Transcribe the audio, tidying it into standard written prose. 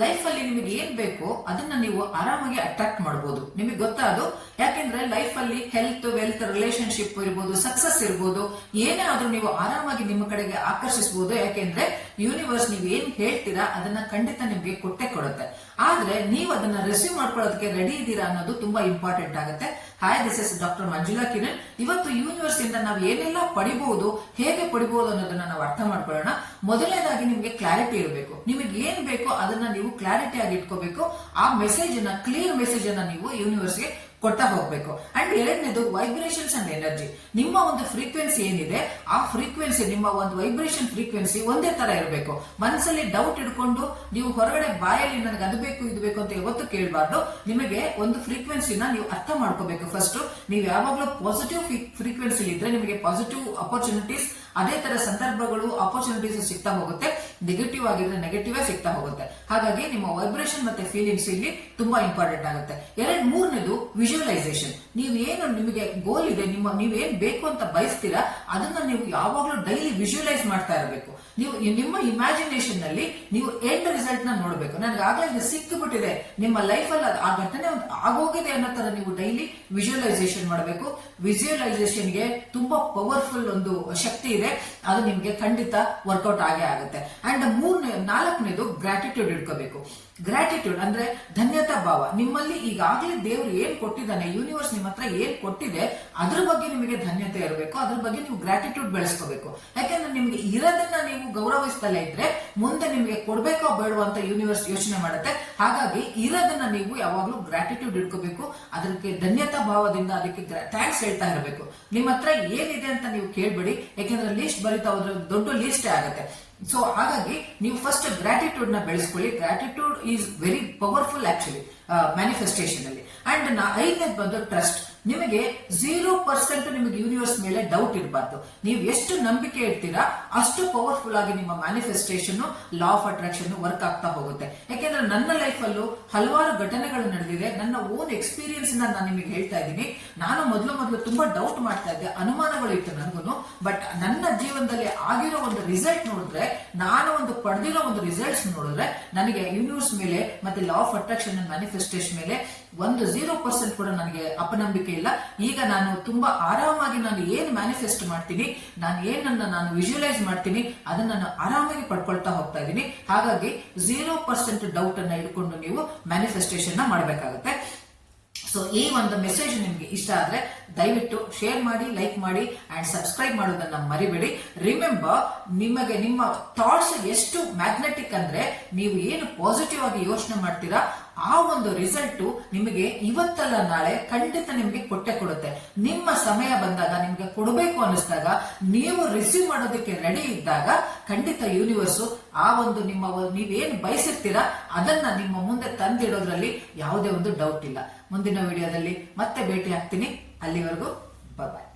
Life ಅಲ್ಲಿ ನಿಮಗೆ ಏನ್ ಬೇಕೋ ಅದನ್ನ ನೀವು ಆರಾಮಾಗಿ ಅಟ್ರಾಕ್ಟ್ ಮಾಡಬಹುದು. ನಿಮಗೆ ಗೊತ್ತಾದು ಯಾಕೆಂದ್ರೆ ಲೈಫ್ ಅಲ್ಲಿ ಹೆಲ್ತ್, ವೆಲ್ತ್, ರಿಲೇಶನ್ಶಿಪ್ ಇರ್ಬೋದು, ಸಕ್ಸಸ್ ಇರ್ಬೋದು, ಏನೇ ಆದ್ರೂ ನೀವು ಆರಾಮಾಗಿ ನಿಮ್ಮ ಕಡೆಗೆ ಆಕರ್ಷಿಸಬಹುದು. ಯಾಕೆಂದ್ರೆ ಯೂನಿವರ್ಸ್ ನೀವು ಏನ್ ಹೇಳ್ತೀರಾ ಅದನ್ನ ಖಂಡಿತ ನಿಮ್ಗೆ ಕೊಟ್ಟೆ ಕೊಡುತ್ತೆ. ಆದ್ರೆ ನೀವು ಅದನ್ನ ರಿಸೀವ್ ಮಾಡ್ಕೊಳ್ಳೋದಕ್ಕೆ ರೆಡಿ ಇದ್ದೀರಾ ಅನ್ನೋದು ತುಂಬಾ ಇಂಪಾರ್ಟೆಂಟ್ ಆಗುತ್ತೆ. Hi, this is doctor Manjula Kiran. ಇವತ್ತು ಯೂನಿವರ್ಸ್ ಇಂದ ನಾವು ಏನೆಲ್ಲ ಪಡಿಬಹುದು, ಹೇಗೆ ಪಡಿಬಹುದು ಅನ್ನೋದನ್ನ ನಾವು ಅರ್ಥ ಮಾಡ್ಕೊಳ್ಳೋಣ. ಮೊದಲನೇದಾಗಿ ನಿಮ್ಗೆ ಕ್ಲಾರಿಟಿ ಇರಬೇಕು. ನಿಮಗೆ ಏನ್ ಬೇಕೋ ಅದನ್ನ ನೀವು ಕ್ಲಾರಿಟಿ ಆಗಿ ಇಟ್ಕೋಬೇಕು. ಆ ಮೆಸೇಜ್ ಅನ್ನ, ಕ್ಲಿಯರ್ ಮೆಸೇಜ್ ಅನ್ನ ನೀವು ಯೂನಿವರ್ಸ್ಗೆ ಕೊಟ್ಟ ಹೋಗ್ಬೇಕು. ಅಂಡ್ ಎರಡನೇದು ವೈಬ್ರೇಷನ್ಸ್ ಅಂಡ್ ಎನರ್ಜಿ. ನಿಮ್ಮ ಒಂದು ಫ್ರೀಕ್ವೆನ್ಸಿ ಏನಿದೆ ಆ ಫ್ರೀಕ್ವೆನ್ಸಿ, ನಿಮ್ಮ ಒಂದು ವೈಬ್ರೇಷನ್ ಫ್ರೀಕ್ವೆನ್ಸಿ ಒಂದೇ ತರ ಇರಬೇಕು. ಮನಸ್ಸಲ್ಲಿ ಡೌಟ್ ಇಟ್ಕೊಂಡು ನೀವು ಹೊರಗಡೆ ಬಾಯಲ್ಲಿ ನನಗೆ ಅದು ಬೇಕು ಇದು ಬೇಕು ಅಂತ ಯಾವತ್ತು ಕೇಳಬಾರ್ದು. ನಿಮಗೆ ಒಂದು ಫ್ರೀಕ್ವೆನ್ಸಿನ ನೀವು ಅರ್ಥ ಮಾಡ್ಕೋಬೇಕು. ಫಸ್ಟ್ ನೀವು ಯಾವಾಗಲೂ ಪಾಸಿಟಿವ್ ಫ್ರೀಕ್ವೆನ್ಸಿ ಇದ್ರೆ ನಿಮಗೆ ಪಾಸಿಟಿವ್ ಅಪರ್ಚುನಿಟೀಸ್, ಅದೇ ತರ ಸಂದರ್ಭಗಳು, ಅಪರ್ಚುನಿಟೀಸ್ ಸಿಗ್ತಾ ಹೋಗುತ್ತೆ. ನೆಗೆಟಿವ್ ಆಗಿದ್ರೆ ನೆಗೆಟಿವ್ ಸಿಗ್ತಾ ಹೋಗುತ್ತೆ. ಹಾಗಾಗಿ ನಿಮ್ಮ ವೈಬ್ರೇಷನ್ ಮತ್ತೆ ಫೀಲಿಂಗ್ಸ್ ಇಲ್ಲಿ ತುಂಬಾ ಇಂಪಾರ್ಟೆಂಟ್ ಆಗುತ್ತೆ. ಮೂರನೇದು ವಿಜುವಲೈಸೇಷನ್. ನೀವೇನು ನಿಮಗೆ ಗೋಲ್ ಇದೆ, ನೀವೇನ್ ಬೇಕು ಅಂತ ಬಯಸ್ತೀರಾ ಅದನ್ನ ನೀವು ಯಾವಾಗ್ಲೂ ಡೈಲಿ ವಿಜುವಲೈಸ್ ಮಾಡ್ತಾ ಇರಬೇಕು. ನೀವು ನಿಮ್ಮ ಇಮ್ಯಾಜಿನೇಷನ್ ನಲ್ಲಿ ನೀವು ಎಂಡ್ ರಿಸಲ್ಟ್ ನ ನೋಡಬೇಕು. ನನಗೆ ಆಗ್ಲೇ ಇದು ಸಿಕ್ಕಿಬಿಟ್ಟಿದೆ, ನಿಮ್ಮ ಲೈಫ್ ಅಲ್ಲಿ ಆ ಘಟನೆ ಆಗೋಗಿದೆ ಅನ್ನೋ ತರ ನೀವು ಡೈಲಿ ವಿಜುವಲೈಸೇಷನ್ ಮಾಡಬೇಕು. ವಿಜುವಲೈಸೇಷನ್ಗೆ ತುಂಬಾ ಪವರ್ಫುಲ್ ಒಂದು ಶಕ್ತಿ ಇದೆ. ಅದು ನಿಮ್ಗೆ ಖಂಡಿತ ವರ್ಕೌಟ್ ಆಗೇ ಆಗುತ್ತೆ. ಅಂಡ್ ನಾಲ್ಕನೇದು ಗ್ರಾಟಿಟ್ಯೂಡ್ ಇಟ್ಕೋಬೇಕು. ಗ್ರಾಟಿಟ್ಯೂಡ್ ಅಂದ್ರೆ ಧನ್ಯತಾ ಭಾವ. ನಿಮ್ಮಲ್ಲಿ ಈಗಾಗಲೇ ದೇವರು ಏನ್ ಕೊಟ್ಟಿದ್ದಾನೆ, ಯೂನಿವರ್ಸ್ ನಿಮ್ಮ ಹತ್ರ ಏನ್ ಕೊಟ್ಟಿದೆ ಅದ್ರ ಬಗ್ಗೆ ನಿಮಗೆ ಧನ್ಯತೆ ಇರಬೇಕು. ಅದ್ರ ಬಗ್ಗೆ ನೀವು ಗ್ರಾಟಿಟ್ಯೂಡ್ ಬೆಳೆಸ್ಕೋಬೇಕು. ಯಾಕಂದ್ರೆ ನಿಮ್ಗೆ ಇರೋದನ್ನ ನೀವು ಗೌರವಿಸ್ತಲೇ ಇದ್ರೆ ಮುಂದೆ ನಿಮ್ಗೆ ಕೊಡ್ಬೇಕೋ ಬೇಡವೋ ಅಂತ ಯೂನಿವರ್ಸ್ ಯೋಚನೆ ಮಾಡುತ್ತೆ. ಹಾಗಾಗಿ ಇರೋದನ್ನ ನೀವು ಯಾವಾಗ್ಲೂ ಗ್ರಾಟಿಟ್ಯೂಡ್ ಇಟ್ಕೋಬೇಕು. ಅದಕ್ಕೆ ಧನ್ಯತಾ ಭಾವದಿಂದ ಅದಕ್ಕೆ ಥ್ಯಾಂಕ್ಸ್ ಹೇಳ್ತಾ ಇರಬೇಕು. ನಿಮ್ಮ ಹತ್ರ ಏನಿದೆ ಅಂತ ನೀವು ಕೇಳ್ಬೇಡಿ. ಯಾಕೆಂದ್ರೆ ಲಿಸ್ಟ್ ಬರೀತಾ ಹೋದ್ರೆ ದೊಡ್ಡ ಲಿಸ್ಟೇ ಆಗುತ್ತೆ. ಸೊ ಹಾಗಾಗಿ ನೀವು ಫಸ್ಟ್ ಗ್ರಾಟಿಟ್ಯೂಡ್ ನ ಬೆಳೆಸ್ಕೊಳ್ಳಿ. Gratitude is very powerful actually manifestation ಅಲ್ಲಿ. ಅಂಡ್ ಐದನೇದು ಬಂದು ಟ್ರಸ್ಟ್. ನಿಮಗೆ 0% ನಿಮಗೆ ಯೂನಿವರ್ಸ್ ಮೇಲೆ ಡೌಟ್ ಇರಬಾರ್ದು. ನೀವು ಎಷ್ಟು ನಂಬಿಕೆ ಇಡ್ತೀರಾ ಅಷ್ಟು ಪವರ್ಫುಲ್ ಆಗಿ ನಿಮ್ಮ manifestation, law of attraction work ಆಗ್ತಾ ಹೋಗುತ್ತೆ. ಯಾಕೆಂದ್ರೆ ನನ್ನ ಲೈಫ್ ಅಲ್ಲೂ ಹಲವಾರು ಘಟನೆಗಳು ನಡೆದಿದೆ. ನನ್ನ ಓನ್ ಎಕ್ಸ್ಪೀರಿಯನ್ಸ್ ನಾನು ನಿಮಗೆ ಹೇಳ್ತಾ ಇದ್ದೀನಿ. ನಾನು ಮೊದಲು ತುಂಬಾ ಡೌಟ್ ಮಾಡ್ತಾ ಇದ್ದೆ, ಅನುಮಾನಗಳು ಇತ್ತು ನನಗೂ. ಬಟ್ ನನ್ನ ಜೀವನದಲ್ಲಿ ಆಗಿರೋ ಒಂದು ರಿಸಲ್ಟ್ ನೋಡಿದ್ರೆ, ನಾನು ಒಂದು ಪಡೆದಿರೋ ಒಂದು ರಿಸಲ್ಟ್ಸ್ ನೋಡಿದ್ರೆ ನನಗೆ ಯೂನಿವರ್ಸ್ ಮೇಲೆ ಮತ್ತೆ ಲಾ ಆಫ್ ಅಟ್ರಾಕ್ಷನ್ ಮ್ಯಾನಿಫೆಸ್ಟೇಷನ್ ಮೇಲೆ ಒಂದು 0% ಕೂಡ ನನಗೆ ಅಪನಂಬಿಕೆ ಇಲ್ಲ. ಈಗ ನಾನು ತುಂಬಾ ಆರಾಮಾಗಿ ನಾನು ಏನ್ ಮ್ಯಾನಿಫೆಸ್ಟ್ ಮಾಡ್ತೀನಿ, ನಾನು ವಿಜುವಲೈಸ್ ಮಾಡ್ತೀನಿ, ಅದನ್ನ ನಾನು ಆರಾಮಾಗಿ ಪಡ್ಕೊಳ್ತಾ ಹೋಗ್ತಾ ಇದ್ದೀನಿ. ಹಾಗಾಗಿ 0% ಡೌಟ್ ಅನ್ನ ಇಟ್ಕೊಂಡು ನೀವು ಮ್ಯಾನಿಫೆಸ್ಟೇಷನ್ ನ ಮಾಡಬೇಕಾಗುತ್ತೆ. ಸೊ ಈ ಒಂದು ಮೆಸೇಜ್ ನಿಮ್ಗೆ ಇಷ್ಟ ಆದ್ರೆ ದಯವಿಟ್ಟು ಶೇರ್ ಮಾಡಿ, ಲೈಕ್ ಮಾಡಿ ಅಂಡ್ ಸಬ್ಸ್ಕ್ರೈಬ್ ಮಾಡೋದನ್ನ ಮರಿಬೇಡಿ. ರಿಮೆಂಬರ್, ನಿಮಗೆ ನಿಮ್ಮ ಥಾಟ್ಸ್ ಎಷ್ಟು ಮ್ಯಾಗ್ನೆಟಿಕ್ ಅಂದ್ರೆ ನೀವು ಏನು ಪಾಸಿಟಿವ್ ಆಗಿ ಯೋಚನೆ ಮಾಡ್ತೀರಾ ಆ ಒಂದು ರಿಸಲ್ಟ್ ನಿಮಗೆ ಇವತ್ತಲ್ಲ ನಾಳೆ ಖಂಡಿತ ನಿಮ್ಗೆ ಕೊಟ್ಟೆ ಕೊಡುತ್ತೆ. ನಿಮ್ಮ ಸಮಯ ಬಂದಾಗ, ನಿಮ್ಗೆ ಕೊಡಬೇಕು ಅನ್ನಿಸ್ದಾಗ, ನೀವು ರಿಸೀವ್ ಮಾಡೋದಕ್ಕೆ ರೆಡಿ ಇದ್ದಾಗ ಖಂಡಿತ ಯೂನಿವರ್ಸ್ ಆ ಒಂದು ನೀವೇನ್ ಬಯಸಿರ್ತೀರಾ ಅದನ್ನ ನಿಮ್ಮ ಮುಂದೆ ತಂದಿಡೋದ್ರಲ್ಲಿ ಯಾವುದೇ ಒಂದು ಡೌಟ್ ಇಲ್ಲ. ಮುಂದಿನ ವಿಡಿಯೋದಲ್ಲಿ ಮತ್ತೆ ಭೇಟಿ ಆಗ್ತೀನಿ. ಅಲ್ಲಿವರೆಗೂ ಬಾಯ್.